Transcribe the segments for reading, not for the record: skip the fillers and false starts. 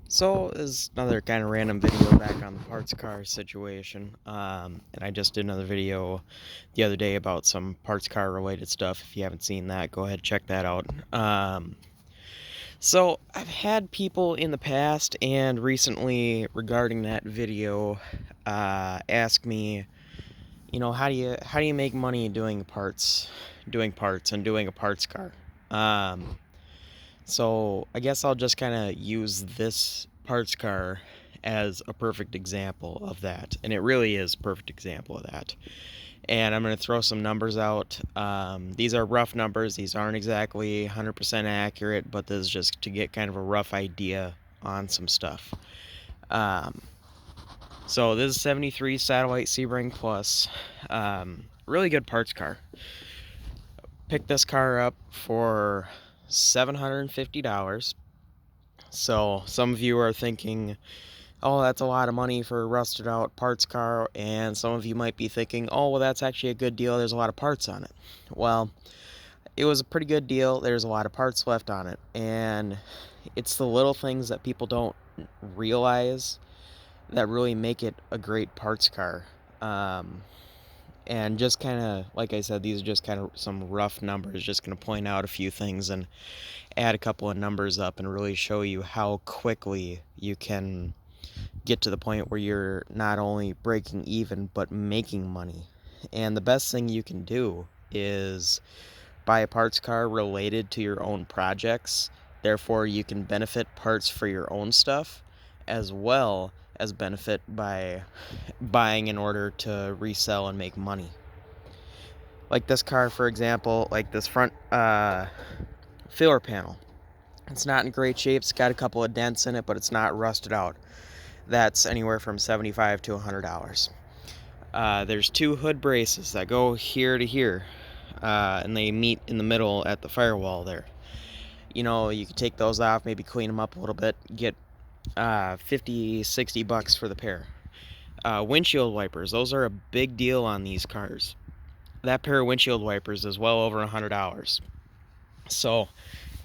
So this is another kind of random video back on the parts car situation. And I just did another video the other day about some parts car related stuff. If you haven't seen that, go ahead check that out. So I've had people in the past and recently regarding that video ask me, how do you make money doing parts and doing a parts car? Um, So I guess I'll just kind of use this parts car as a perfect example of that. And it really is a perfect example of that. And I'm going to throw some numbers out. These are rough numbers. These aren't exactly 100% accurate, but this is just to get kind of a rough idea on some stuff. Um, so this is 73 Satellite Sebring Plus. Really good parts car. Picked this car up for $750. So some of you are thinking, oh, that's a lot of money for a rusted out parts car, and some of you might be thinking, oh, well, that's actually a good deal. There's a lot of parts on it. Well, it was a pretty good deal. There's a lot of parts left on it, and it's the little things that people don't realize that really make it a great parts car. And just kind of, like I said, these are just kind of some rough numbers, just going to point out a few things and add a couple of numbers up and really show you how quickly you can get to the point where you're not only breaking even but making money. And the best thing you can do is buy a parts car related to your own projects. Therefore, you can benefit parts for your own stuff as well as benefit by buying in order to resell and make money. Like this car, for example, like this front filler panel. It's not in great shape. It's got a couple of dents in it, but it's not rusted out. That's anywhere from $75 to $100. There's two hood braces that go here to here, and they meet in the middle at the firewall there. You can take those off, maybe clean them up a little bit, get 50, $60 for the pair. Windshield wipers, those are a big deal on these cars. That pair of windshield wipers is well over $100. So,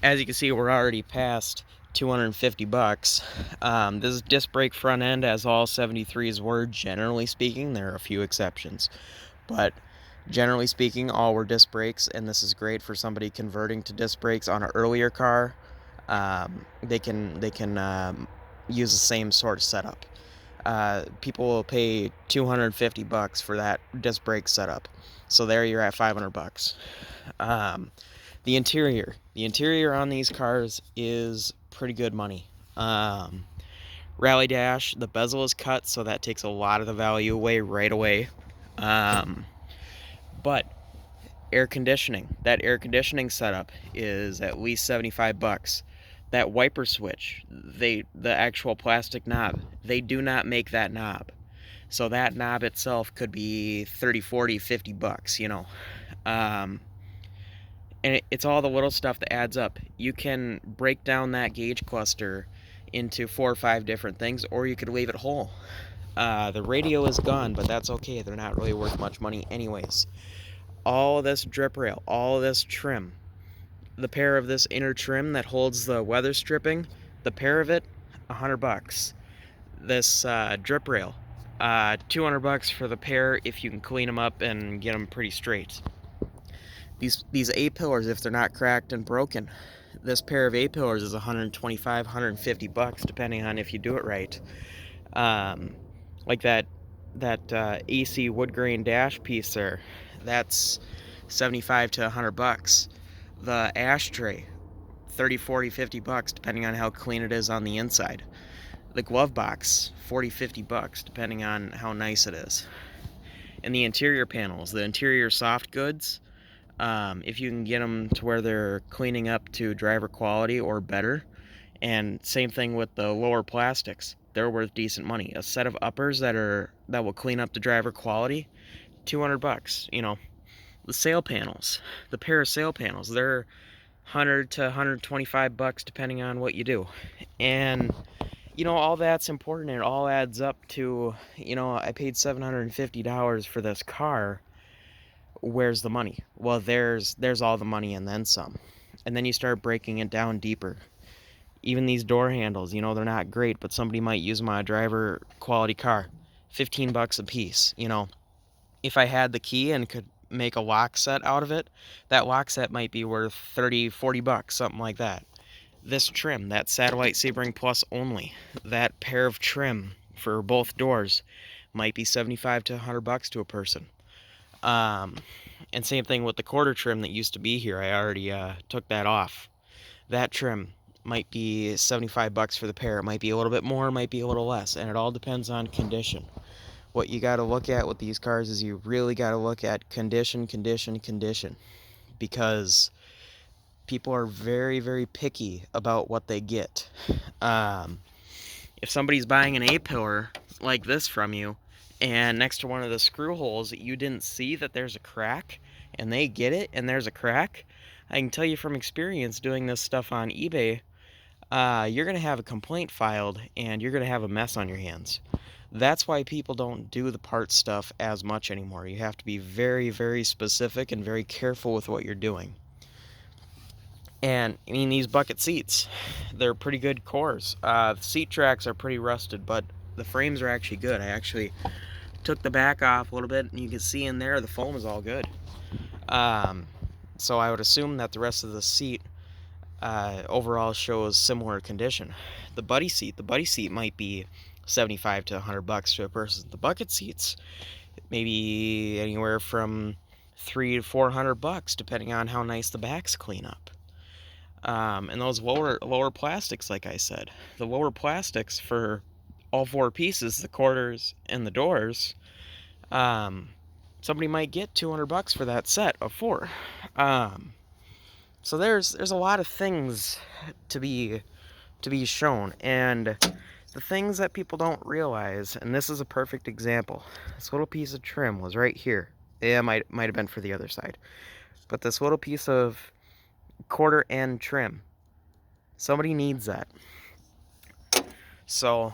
as you can see, we're already past $250. This is disc brake front end, as all 73s were, generally speaking. There are a few exceptions, but generally speaking, all were disc brakes, and this is great for somebody converting to disc brakes on an earlier car. They can use the same sort of setup. People will pay $250 for that disc brake setup, so there you're at $500. The interior on these cars is pretty good money. Rally dash, the bezel is cut, so that takes a lot of the value away right away. But that air conditioning setup is at least $75. That wiper switch, the actual plastic knob, they do not make that knob. So that knob itself could be 30, 40, $50. And it's all the little stuff that adds up. You can break down that gauge cluster into 4 or 5 different things, or you could leave it whole. The radio is gone, but that's okay. They're not really worth much money anyways. All of this drip rail, all of this trim, the pair of this inner trim that holds the weather stripping, the pair of it, $100. This drip rail, $200 for the pair if you can clean them up and get them pretty straight. These A-pillars, if they're not cracked and broken, this pair of A-pillars is $125, $150, depending on if you do it right. Like that AC wood grain dash piece there, that's $75 to $100. The ashtray, 30, 40, $50, depending on how clean it is on the inside. The glove box, 40, $50, depending on how nice it is. And the interior panels, the interior soft goods, if you can get them to where they're cleaning up to driver quality or better. And same thing with the lower plastics, they're worth decent money. A set of uppers that will clean up to driver quality, $200. The sail panels, the pair of sail panels, they're 100 to $125 depending on what you do. And all that's important. It all adds up to, I paid $750 for this car. Where's the money? Well, there's all the money and then some. And then you start breaking it down deeper. Even these door handles, they're not great, but somebody might use them on a driver quality car. 15 bucks a piece, If I had the key and could make a lock set out of it, that lock set might be worth 30, 40 bucks, something like that. This trim, that Satellite Sebring Plus only, that pair of trim for both doors might be 75 to 100 bucks to a person. And same thing with the quarter trim that used to be here. I already took that off. That trim might be 75 bucks for the pair. It might be a little bit more, might be a little less, and it all depends on condition. What you got to look at with these cars is you really got to look at condition, because people are very, very picky about what they get. If somebody's buying an A-pillar like this from you, and next to one of the screw holes you didn't see that there's a crack, and they get it and there's a crack, I can tell you from experience doing this stuff on eBay, you're going to have a complaint filed and you're going to have a mess on your hands. That's why people don't do the part stuff as much anymore. You have to be very, very specific and very careful with what you're doing. And, I mean, these bucket seats, they're pretty good cores. The seat tracks are pretty rusted, but the frames are actually good. I actually took the back off a little bit, and you can see in there the foam is all good. So I would assume that the rest of the seat overall shows similar condition. The buddy seat might be 75 to 100 bucks to a person. The bucket seats, maybe anywhere from 300 to 400 bucks, depending on how nice the backs clean up. And those lower plastics, like I said, the lower plastics for all four pieces, the quarters and the doors, somebody might get 200 bucks for that set of four. So there's a lot of things to be shown, and the things that people don't realize, and this is a perfect example. This little piece of trim was right here. Yeah, might have been for the other side, but this little piece of quarter end trim, somebody needs that. So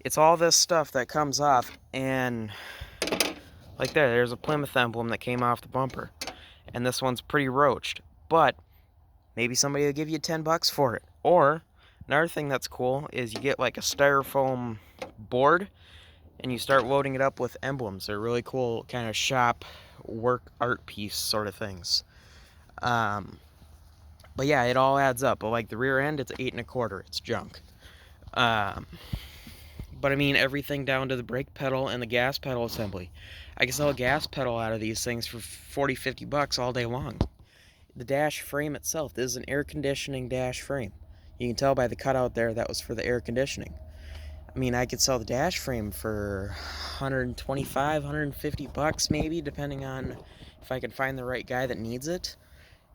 it's all this stuff that comes off, and like there's a Plymouth emblem that came off the bumper, and this one's pretty roached, but maybe somebody will give you 10 bucks for it. Or another thing that's cool is you get like a styrofoam board and you start loading it up with emblems. They're really cool kind of shop work art piece sort of things. But yeah, it all adds up. But like the rear end, it's 8 1/4. It's junk. But I mean, everything down to the brake pedal and the gas pedal assembly. I can sell a gas pedal out of these things for 40, 50 bucks all day long. The dash frame itself, this is an air conditioning dash frame. You can tell by the cutout there that was for the air conditioning. I mean, I could sell the dash frame for 125, 150 bucks maybe, depending on if I can find the right guy that needs it.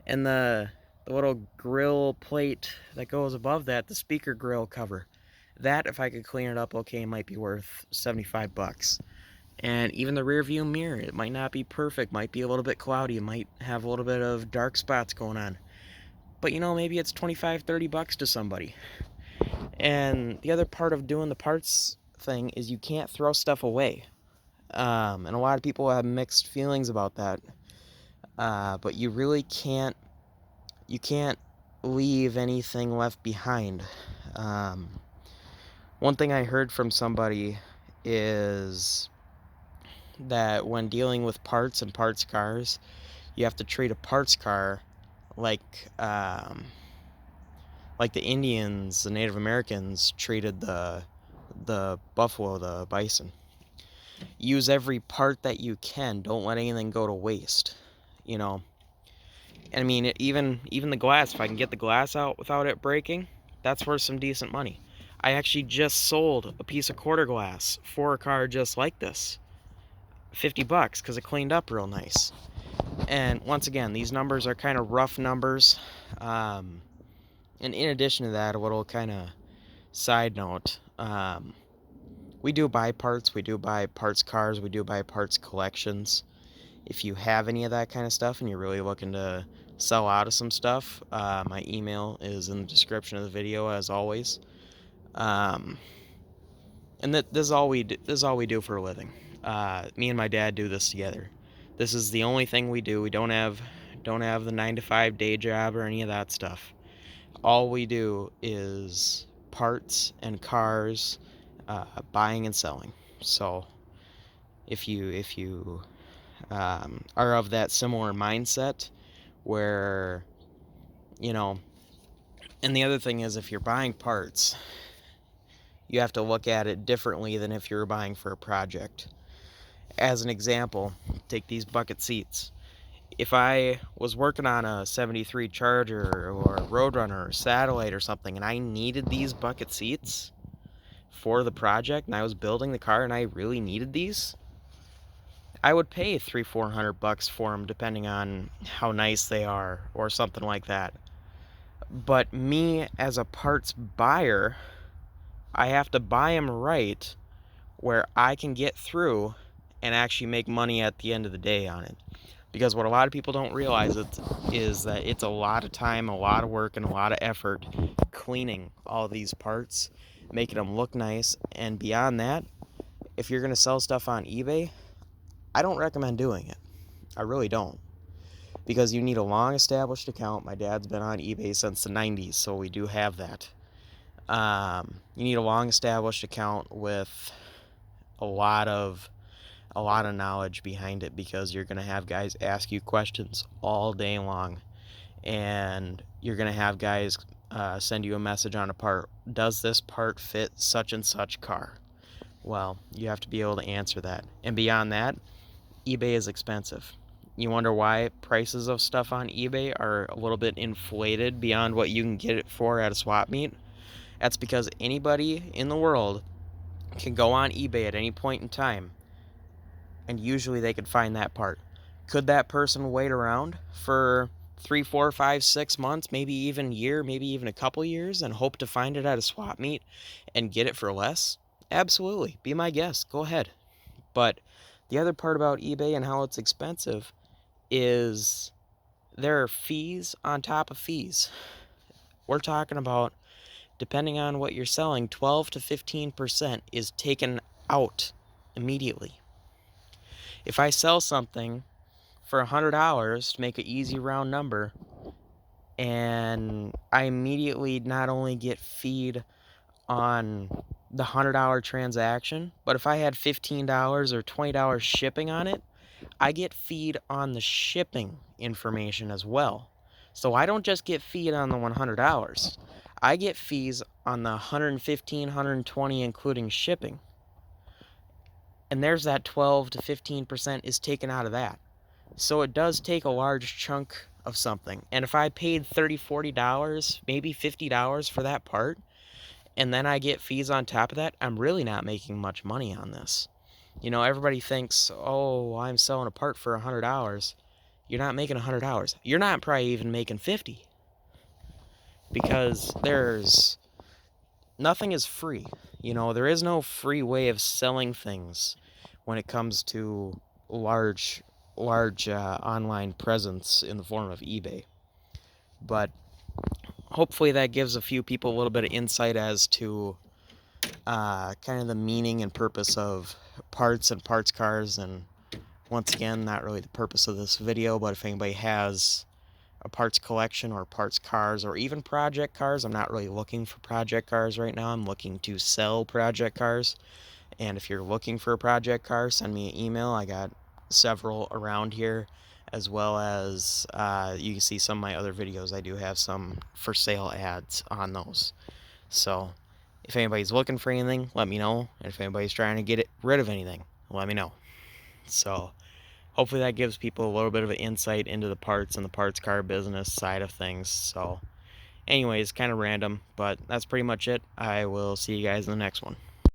And the little grill plate that goes above that, the speaker grill cover, that, if I could clean it up okay, might be worth 75 bucks. And even the rear view mirror, it might not be perfect, might be a little bit cloudy, it might have a little bit of dark spots going on. But maybe it's 25, 30 bucks to somebody. And the other part of doing the parts thing is you can't throw stuff away. And a lot of people have mixed feelings about that. But you really can't leave anything left behind. One thing I heard from somebody is that when dealing with parts and parts cars, you have to treat a parts car like the Indians, the Native Americans treated the buffalo, the bison. Use every part that you can. Don't let anything go to waste. And I mean, even the glass, if I can get the glass out without it breaking, that's worth some decent money. I actually just sold a piece of quarter glass for a car just like this. 50 bucks because it cleaned up real nice. And once again, these numbers are kind of rough numbers. And in addition to that, a little kind of side note, we do buy parts, we do buy parts cars, we do buy parts collections. If you have any of that kind of stuff and you're really looking to sell out of some stuff, my email is in the description of the video as always. And this is all we do for a living. Me and my dad do this together. This is the only thing we do. We don't have the 9-to-5 day job or any of that stuff. All we do is parts and cars, buying and selling. So if you are of that similar mindset where, you know, and the other thing is, if you're buying parts, you have to look at it differently than if you're buying for a project. As an example, take these bucket seats. If I was working on a 73 Charger or a Roadrunner or Satellite or something, and I needed these bucket seats for the project, and I was building the car and I really needed these, I would pay $300-400 for them, depending on how nice they are or something like that. But me as a parts buyer, I have to buy them right where I can get through and actually make money at the end of the day on it. Because what a lot of people don't realize is that it's a lot of time, a lot of work, and a lot of effort cleaning all these parts, making them look nice. And beyond that, if you're going to sell stuff on eBay, I don't recommend doing it. I really don't. Because you need a long established account. My dad's been on eBay since the 90s, so we do have that. You need a long established account with a lot of knowledge behind it, because you're going to have guys ask you questions all day long, and you're going to have guys send you a message on a part. Does this part fit such and such car? Well, you have to be able to answer that. And beyond that, eBay is expensive. You wonder why prices of stuff on eBay are a little bit inflated beyond what you can get it for at a swap meet? That's because anybody in the world can go on eBay at any point in time, and usually they could find that part. Could that person wait around for 3, 4, 5, 6 months, maybe even a year, maybe even a couple years, and hope to find it at a swap meet and get it for less? Absolutely. Be my guest. Go ahead. But the other part about eBay and how it's expensive is there are fees on top of fees. We're talking about, depending on what you're selling, 12 to 15% is taken out immediately. If I sell something for $100 to make an easy round number, and I immediately not only get feed on the $100 transaction, but if I had $15 or $20 shipping on it, I get feed on the shipping information as well. So I don't just get feed on the $100. I get fees on the $115, $120, including shipping. And there's that 12 to 15% is taken out of that. So it does take a large chunk of something. And if I paid $30, $40, maybe $50 for that part, and then I get fees on top of that, I'm really not making much money on this. You know, everybody thinks, oh, I'm selling a part for $100. You're not making $100. You're not probably even making 50, because nothing is free. You know, there is no free way of selling things when it comes to large online presence in the form of eBay. But hopefully that gives a few people a little bit of insight as to kind of the meaning and purpose of parts and parts cars. And once again, not really the purpose of this video, but if anybody has a parts collection or parts cars or even project cars, I'm not really looking for project cars right now. I'm looking to sell project cars. And if you're looking for a project car, send me an email. I got several around here, as well as you can see some of my other videos. I do have some for sale ads on those. So if anybody's looking for anything, let me know. And if anybody's trying to get rid of anything, let me know. So hopefully that gives people a little bit of an insight into the parts and the parts car business side of things. So anyways, kind of random, but that's pretty much it. I will see you guys in the next one.